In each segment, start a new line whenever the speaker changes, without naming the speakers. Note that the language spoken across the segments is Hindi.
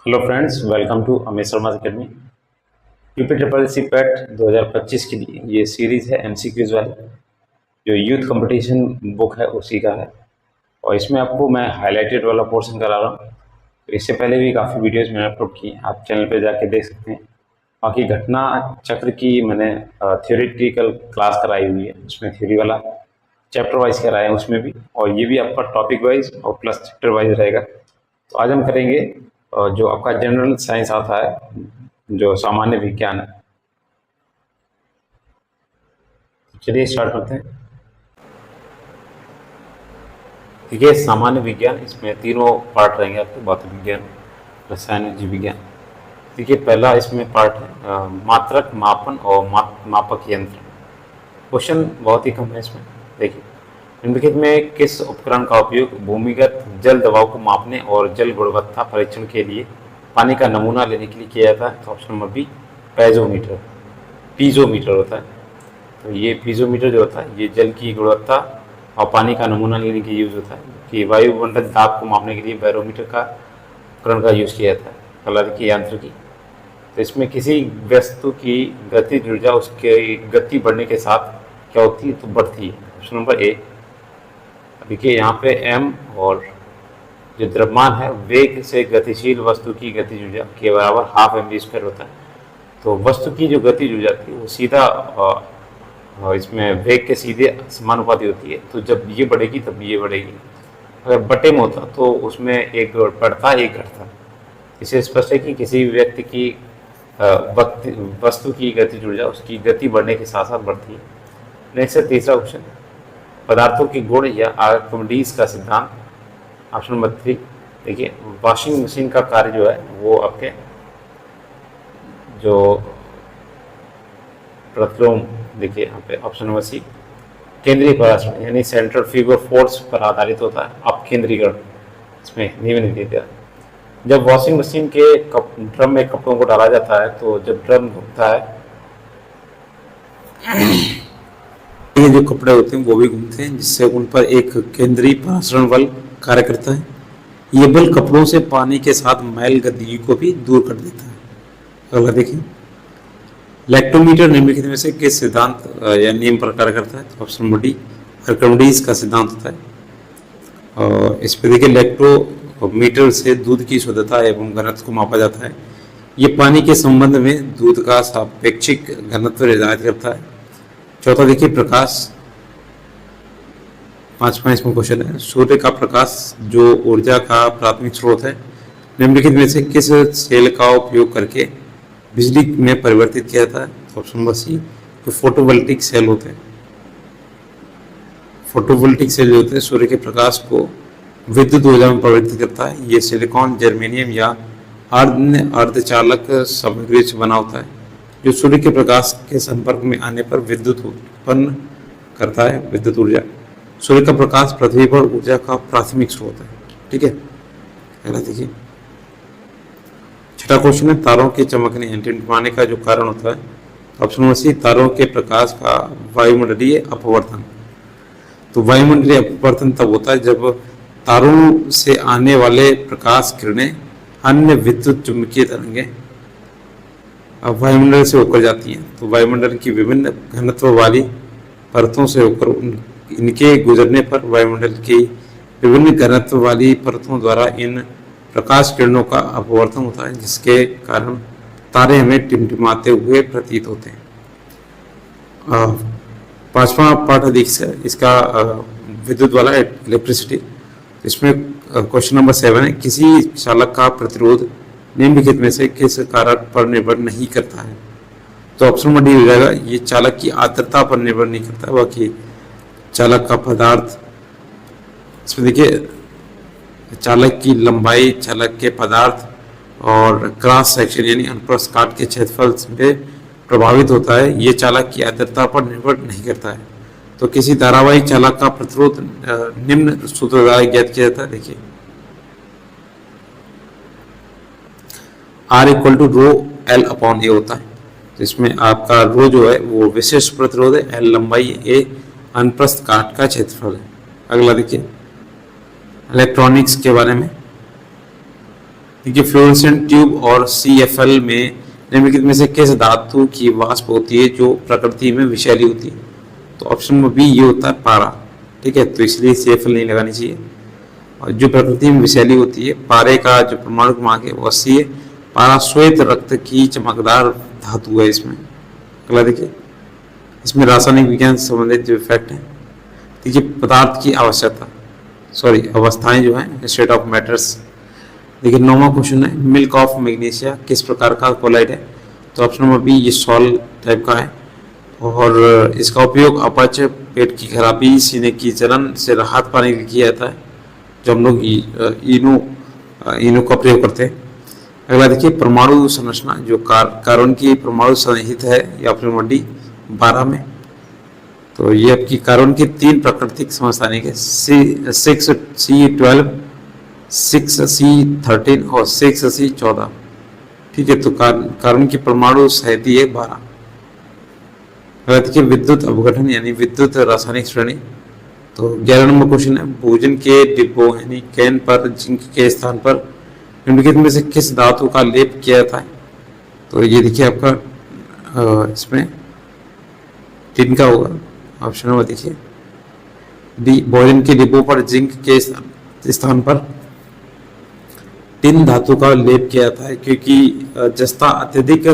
Hello friends, welcome to Amit Sharma academy. UP triple C PET 2025 के लिए ये सीरीज़ है एमसीक्यूज वाली, जो यूथ कंपटीशन बुक है उसी का है। और इसमें आपको मैं हाईलाइटेड वाला पोर्शन करा रहा हूँ। तो इससे पहले भी काफ़ी वीडियोस मैंने अपलोड की हैं, आप चैनल पे जाके देख सकते हैं। बाकी घटना चक्र की मैंने थियोरेटिकल क्लास कराई हुई है, उसमें थ्योरी वाला चैप्टर वाइज कराए हैं उसमें भी, और ये भी आपका टॉपिक वाइज और प्लस चैप्टर वाइज रहेगा। तो आज हम करेंगे जो आपका जनरल साइंस आता है, जो सामान्य विज्ञान है। चलिए स्टार्ट करते हैं। देखिए, सामान्य विज्ञान इसमें तीनों पार्ट रहेंगे आपके, भौतिक विज्ञान, रसायन, जीव विज्ञान। देखिए, पहला इसमें पार्ट है मात्रक, मापन और मापक यंत्र। क्वेश्चन बहुत ही कम है इसमें। देखिए, निम्नलिखित में किस उपकरण का उपयोग भूमिगत जल दबाव को मापने और जल गुणवत्ता परीक्षण के लिए पानी का नमूना लेने के लिए किया जाता है? तो ऑप्शन नंबर बी, पैजोमीटर, पीजोमीटर होता है। तो ये पीजोमीटर जो होता है ये जल की गुणवत्ता और पानी का नमूना लेने के लिए यूज होता है। कि वायुमंडल दाब को मापने के लिए बैरोमीटर का उपकरण का यूज किया जाता है। अगला देखिए, यांत्रिकी। तो इसमें किसी वस्तु की गतिज ऊर्जा उसके गति बढ़ने के साथ क्या होती है? तो बढ़ती है। ऑप्शन नंबर ए। देखिए, यहाँ पे m और जो द्रव्यमान है, वेग से गतिशील वस्तु की गतिज ऊर्जा के बराबर हाफ mv² होता है। तो वस्तु की जो गतिज ऊर्जा थी वो सीधा इसमें वेग के सीधे समानुपाती होती है। तो जब ये बढ़ेगी तब ये बढ़ेगी। अगर बटे में होता तो उसमें एक बढ़ता एक घटता। इसे स्पष्ट है कि किसी भी व्यक्ति की वस्तु की गतिज ऊर्जा उसकी गति बढ़ने के साथ साथ बढ़ती है। नेक्स्ट है तीसरा क्वेश्चन, पदार्थों के गुण या आर्किमिडीज का सिद्धांत। Option number 3। देखिए, वॉशिंग मशीन का कार्य जो है वो आपके जो प्रतिलोम, देखिए यहाँ पे ऑप्शन नंबर सी, केंद्रीय परावर्तन यानी सेंट्रल फिगर फोर्स पर आधारित होता है। अपकेंद्रीकरण इसमें निम्नलिखित है। जब वॉशिंग मशीन के ड्रम में कपड़ों को डाला जाता है तो जब ड्रम घूमता है, ये जो कपड़े होते हैं वो भी घूमते हैं, जिससे उन पर एक केंद्रीय परासरण बल कार्य करता है। ये बल कपड़ों से पानी के साथ मैल गंदगी को भी दूर कर देता है। अगला देखिए, लैक्टोमीटर निम्नलिखित में से किस सिद्धांत या नियम पर कार्य करता है? तो ऑप्शन नंबर डी, आर्किमिडीज का सिद्धांत होता है। और इस पर देखिए, लैक्टोमीटर से दूध की शुद्धता एवं घनत्व को मापा जाता है। ये पानी के संबंध में दूध का सापेक्षिक घनत्व निर्धारित करता है। चौथा देखिए, प्रकाश। पांचवा इसमें क्वेश्चन है, सूर्य का प्रकाश जो ऊर्जा का प्राथमिक स्रोत है, निम्नलिखित में से किस सेल का उपयोग करके बिजली में परिवर्तित किया जाता है? ऑप्शन नंबर सी, जो फोटोवोल्टिक सेल होते हैं। फोटोवोल्टिक सेल जो होते हैं सूर्य के प्रकाश को विद्युत ऊर्जा में परिवर्तित करता है। ये सिलिकॉन, जर्मेनियम या अन्य अर्धचालक सामग्री से बना होता है, जो सूर्य के प्रकाश के संपर्क में आने पर विद्युत उत्पन्न करता है, विद्युत ऊर्जा। सूर्य का प्रकाश पृथ्वी पर ऊर्जा का प्राथमिक स्रोत है। ठीक है, अगला देखिए, छठा क्वेश्चन है, तारों के चमकने यानी टिमटिमाने का जो कारण होता है। ऑप्शन नंबर सी, तारों के प्रकाश का वायुमंडलीय अपवर्तन। तो वायुमंडलीय अपवर्तन तब होता है जब तारों से आने वाले प्रकाश किरणें अन्य विद्युत चुंबकीय तरंगें वायुमंडल से होकर जाती हैं। तो वायुमंडल की विभिन्न घनत्व वाली परतों से होकर इनके गुजरने पर वायुमंडल की विभिन्न घनत्व वाली परतों द्वारा इन प्रकाश किरणों का अपवर्तन होता है, जिसके कारण तारे हमें टिमटिमाते हुए प्रतीत होते हैं। पांचवा पार्ट है इसका विद्युत वाला, इलेक्ट्रिसिटी। इसमें क्वेश्चन नंबर 7 है, किसी चालक का प्रतिरोध निम्नलिखित में से किस कारक पर निर्भर नहीं करता है? तो ऑप्शन नंबर डी हो जाएगा, ये चालक की आर्द्रता पर निर्भर नहीं करता है, बाकी चालक का पदार्थ। इसमें देखिए, चालक की लंबाई, चालक के पदार्थ और क्रॉस सेक्शन यानी अनुप्रस्थ काट के क्षेत्रफल से प्रभावित होता है। ये चालक की आर्द्रता पर निर्भर नहीं करता है। तो किसी धारावाहिक चालक का प्रतिरोध निम्न सूत्र द्वारा ज्ञात किया जाता है। देखिए, R = ρL/A होता है। तो इसमें आपका रो जो है वो विशिष्ट प्रतिरोध है, L लंबाई, A अनुप्रस्थ काट का क्षेत्रफल है। अगला देखिए, इलेक्ट्रॉनिक्स के बारे में। देखिए फ्लोरेसेंट ट्यूब और CFL में निम्नलिखित में से किस धातु की वाष्प होती है जो प्रकृति में विषैली होती है? तो ऑप्शन नंबर बी ये होता है पारा। ठीक है, तो इसलिए CFL नहीं लगानी चाहिए। और जो प्रकृति में विषैली होती है, पारे का जो परमाणु क्रमांक है वो 80 है। पारा श्वेत रक्त की चमकदार धातु है इसमें। अगला देखिए, इसमें रासायनिक विज्ञान से संबंधित जो फैक्ट है, देखिए पदार्थ की अवस्थाएं जो हैं, स्टेट ऑफ मैटर्स। देखिए 9वां क्वेश्चन है, मिल्क ऑफ मैग्नीशिया किस प्रकार का कोलाइड है? तो ऑप्शन नंबर बी ये सॉल टाइप का है और इसका उपयोग अपच, पेट की खराबी, सीने की जलन से राहत पाने के लिए किया जाता है, जो हम लोग इनो का प्रयोग करते हैं। अगला देखिए परमाणु संरचना, जो कार्बन की परमाणु सन्निहित है, ये ऑप्शन नंबर डी 12 में। तो ये आपकी कार्बन की 3 प्राकृतिक समस्थानिक है, 6C12, 6C13 और 6C14। ठीक है, तो कार्बन की परमाणु सहिति है 12। अगला देखिए विद्युत अपघटन यानी विद्युत रासायनिक श्रेणी। तो 11 नंबर क्वेश्चन है, भोजन के डिब्बों यानी कैन पर जिंक के स्थान पर निम्नलिखित में से किस धातु का लेप किया जाता है? तो ये देखिए आपका इसमें टिन का होगा। ऑप्शन नंबर देखिए डी, भोजन के डिब्बों पर जिंक के स्थान पर टिन धातु का लेप किया जाता है, क्योंकि जस्ता अत्यधिक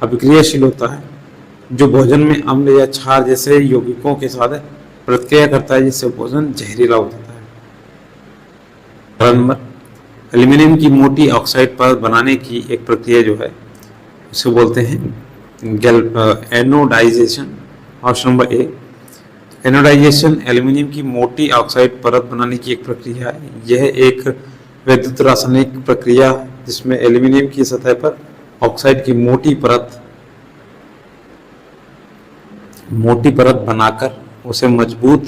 अभिक्रियाशील होता है, जो भोजन में अम्ल या क्षार जैसे यौगिकों के साथ प्रतिक्रिया करता है, जिससे भोजन जहरीला हो जाता है। नंबर, एल्यूमिनियम की मोटी ऑक्साइड पर बनाने की एक प्रक्रिया जो है उसे बोलते हैं anodization. Option number A, anodization aluminium की मोटी ऑक्साइड परत बनाने की एक प्रक्रिया है। यह एक विद्युत रासायनिक प्रक्रिया जिसमें एल्यूमिनियम की सतह पर ऑक्साइड की मोटी परत बनाकर उसे मजबूत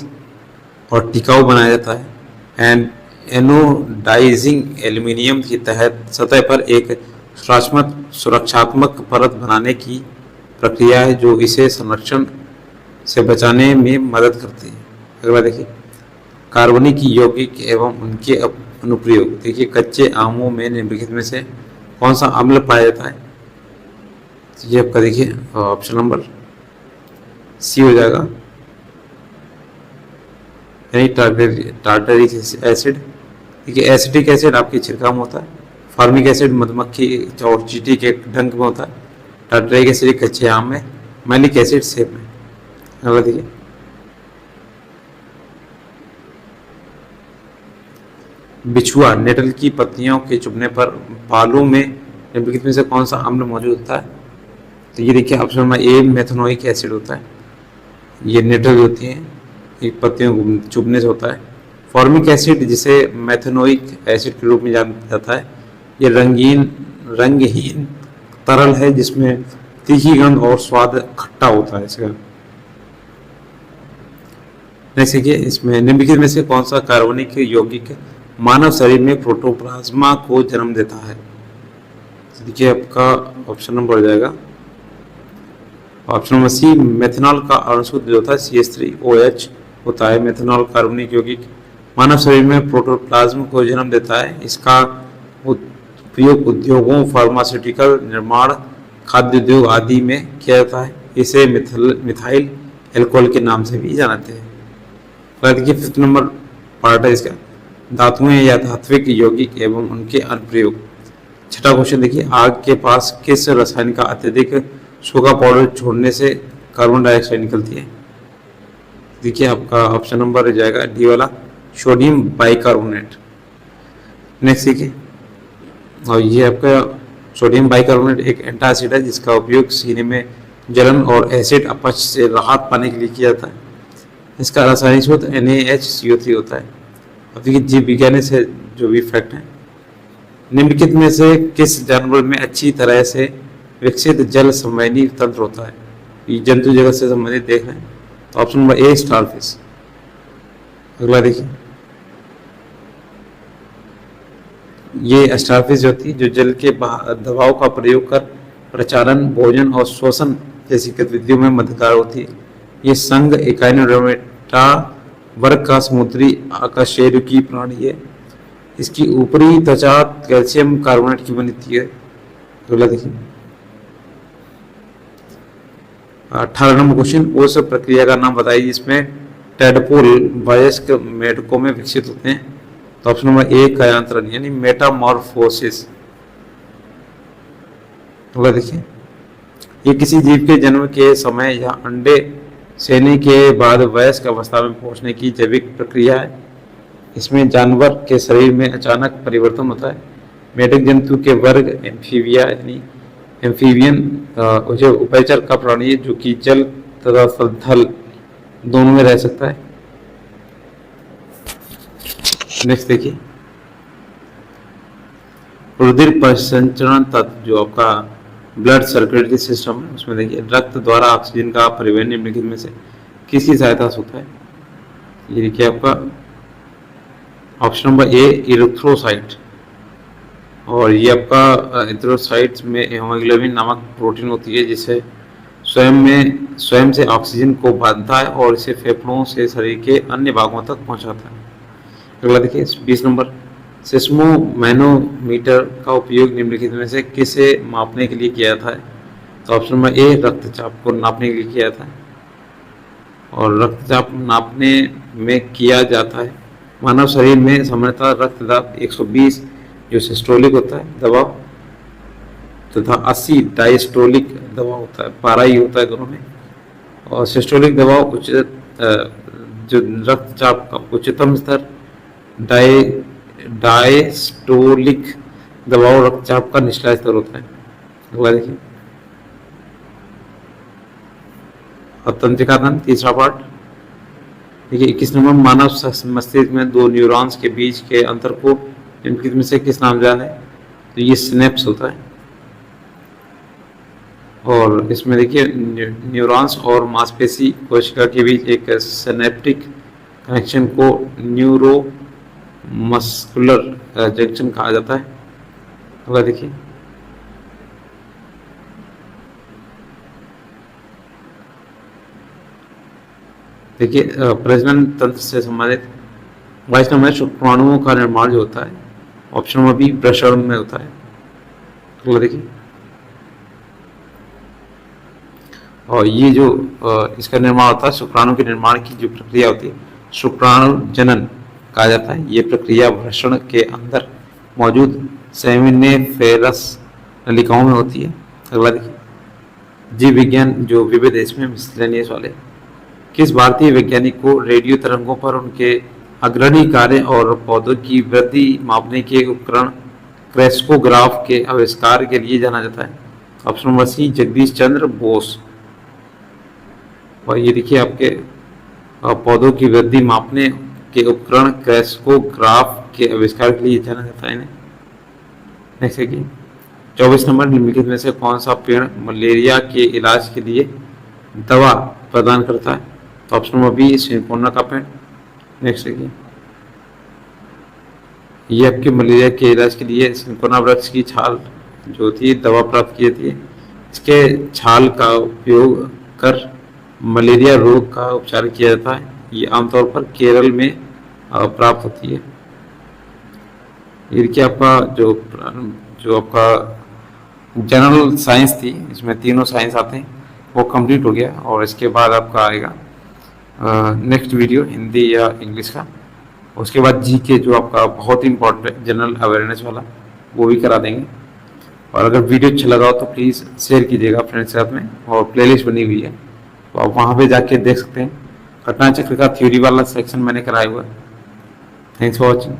और टिकाऊ बनाया जाता है। एंड एनोडाइजिंग एल्यूमिनियम की तहत सतह पर एक सुरक्षात्मक परत बनाने की प्रक्रिया है, जो इसे संरक्षण से बचाने में मदद करती है। अगला देखिए कार्बनिक यौगिक एवं उनके अनुप्रयोग। देखिए कच्चे आमों में निम्नलिखित में से कौन सा अम्ल पाया जाता है? तो ये आपका देखिए ऑप्शन नंबर सी हो जाएगा, यानी टार्टरिक एसिड। देखिए एसिटिक एसिड आपके छिड़काव में होता है, फार्मिक एसिड मधुमक्खी और चींटी के डंक में होता है, टार्टरिक एसिड कच्चे आम में, मैलिक एसिड सेब में। अगला देखिए बिछुआ नेटल की पत्तियों के चुभने पर बालों में निम्नलिखित में से कौन सा अम्ल मौजूद होता है? तो ये देखिए ऑप्शन नंबर ए मेथनोइक एसिड होता है। ये नेटल होती है, एक पत्तियों को चुभने से होता है। फॉर्मिक एसिड जिसे मेथनोइक एसिड के रूप में जाना जाता है, ये रंगहीन तरल है जिसमें तीखी गंध और स्वाद खट्टा होता है इसका। नेक्स्ट देखिए इसमें निम्नलिखित में से कौन सा कार्बनिक यौगिक मानव शरीर में प्रोटोप्लाज्मा को जन्म देता है? देखिए आपका ऑप्शन नंबर हो जाएगा ऑप्शन नंबर सी, मेथनॉल का अणुशुद्ध जो होता है CH3OH होता है। मेथनॉल कार्बनिक यौगिक मानव शरीर में प्रोटोप्लाज्म को जन्म देता है। इसका उपयोग उद्योगों, फार्मास्यूटिकल निर्माण, खाद्य उद्योग आदि में किया जाता है। इसे मिथाइल एल्कोहल के नाम से भी जानते हैं। देखिए 5th नंबर पार्ट है इसका, धातुएं या धात्विक यौगिक एवं उनके अनुप्रयोग। 6ठा क्वेश्चन देखिए, आग के पास किस रसायन का अत्यधिक सूखा पाउडर छोड़ने से कार्बन डाइऑक्साइड निकलती है? देखिए आपका ऑप्शन नंबर हो जाएगा डी वाला, सोडियम बाइकार्बोनेट। नेक्स्ट देखिए, और ये आपका सोडियम बाइकार्बोनेट एक एंटासिड है जिसका उपयोग सीने में जलन और एसिड अपच से राहत पाने के लिए किया जाता है। इसका रासायनिक सूत्र NaHCO3 होता है। अब देखिए जीव विज्ञान से जो भी फैक्ट है, निम्नलिखित में से किस जानवर में अच्छी तरह से विकसित जल संवेदी तंत्र होता है? ये जंतु जगत से संबंधित देख रहे हैं, तो ऑप्शन नंबर ए स्टारफिश। अगला देखिए, ये स्टारफिश होती है जो जल के दबाव का प्रयोग कर प्रचारण, भोजन और श्वसन जैसी गतिविधियों में मददगार होती है। ये संघ एकाइनोडर्मेटा वर्ग का समुद्री आकाशेरुकी प्राणी है। इसकी ऊपरी त्वचा कैल्शियम कार्बोनेट की बनी होती है। अगला देखिए 18 नंबर क्वेश्चन, उस प्रक्रिया का नाम बताइए जिसमें टेडपोल वयस्क मेढकों में विकसित होते हैं। तो ऑप्शन नंबर ए कायांतरण यानी मेटामॉर्फोसिस। अगला देखिए, ये किसी जीव के जन्म के समय या अंडे सेने के बाद वयस्क अवस्था में पहुंचने की जैविक प्रक्रिया है। इसमें जानवर के शरीर में अचानक परिवर्तन होता है। मेढक जंतु के वर्ग एम्फीबिया यानी एम्फीबियन जो उभयचर का प्राणी है जो कि जल तथा थल दोनों में रह सकता है। नेक्स्ट देखिए, रुधिर परिसंचरण तत्व जो आपका ब्लड सर्कुलेटरी सिस्टम है उसमें देखिए रक्त द्वारा ऑक्सीजन का परिवहन निम्नलिखित में से किसकी सहायता से होता है। ये देखिए आपका ऑप्शन नंबर ए इरिथ्रोसाइट, और ये आपका इरिथ्रोसाइट्स में हीमोग्लोबिन नामक प्रोटीन होती है जिसे स्वयं से ऑक्सीजन को बांधता है और इसे फेफड़ों से शरीर के अन्य भागों तक पहुंचाता है। अगला देखिए 20 नंबर, सेस्मोमैनोमीटर का उपयोग निम्नलिखित में से किसे मापने के लिए किया जाता है। तो ऑप्शन नंबर ए रक्तचाप को नापने के लिए किया जाता है, और रक्तचाप नापने में किया जाता है। मानव शरीर में सामान्यतः रक्तदाब 120 जो सिस्टोलिक होता है दबाव तथा 80 डायस्टोलिक दबाव होता है, 12 ही होता है दोनों में। और सिस्टोलिक दबाव जो रक्तचाप का उच्चतम स्तर, डायस्टोलिक दबाव रक्तचाप का निचला स्तर होता है। अगला देखिए अब तंत्रिका तंत्र तीसरा पार्ट देखिए 21 नंबर, मानव मस्तिष्क में दो न्यूरॉन्स के बीच के अंतर को निम्नलिखित में से किस नाम जाना है। तो ये सिनेप्स होता है, और इसमें देखिए न्यूरॉन्स और मांसपेशी कोशिका के बीच एक सिनेप्टिक कनेक्शन को न्यूरो मस्कुलर जंक्शन कहा जाता है। अगला देखिए प्रजनन तंत्र से संबंधित 22 नंबर शुक्राणुओं का निर्माण जो होता है ऑप्शन नंबर बी वृषण में होता है। अगला देखिए, और ये जो इसका निर्माण होता है शुक्राणु के निर्माण की जो प्रक्रिया होती है शुक्राणु जनन कहा जाता है। ये प्रक्रिया वृषण के अंदर मौजूद सेमिनिफेरस नलिकाओं में होती है। अगला देखिए, जीव विज्ञान जो विविध इसमें मिसलेनियस वाले, किस भारतीय वैज्ञानिक को रेडियो तरंगों पर उनके अग्रणी कार्य और पौधों की वृद्धि मापने के उपकरण क्रेस्कोग्राफ के आविष्कार के लिए जाना जाता है। Option number C Jagdish Chandra Bose. और ये देखिए आपके पौधों की वृद्धि मापने के उपकरण क्रेस्कोग्राफ के आविष्कार के लिए जाना जाता है इन्हें। नेक्स्ट है कि 24 नंबर, निम्नलिखित में से कौन सा पेड़ मलेरिया के इलाज के लिए दवा प्रदान करता है। तो ऑप्शन नंबर बी सिंकोना का पेड़। नेक्स्ट है कि ये आपके मलेरिया के इलाज के लिए सिंकोना वृक्ष की छाल जो होती है दवा प्राप्त की जाती है। इसके छाल का उपयोग कर मलेरिया रोग का उपचार किया जाता है। ये आमतौर पर केरल में प्राप्त होती है। ये देखिए आपका जो आपका जनरल साइंस थी इसमें तीनों साइंस आते हैं वो कंप्लीट हो गया, और इसके बाद आपका आएगा नेक्स्ट वीडियो हिंदी या इंग्लिश का। उसके बाद जीके जो आपका बहुत ही इंपॉर्टेंट जनरल अवेयरनेस वाला वो भी करा देंगे। और अगर वीडियो अच्छा लगा हो तो प्लीज़ शेयर कीजिएगा फ्रेंड्स के साथ में, और प्लेलिस्ट बनी हुई है तो आप वहाँ पे जाके देख सकते हैं। घटना चक्र का थ्योरी वाला सेक्शन मैंने कराया हुआ है। Thanks for watching.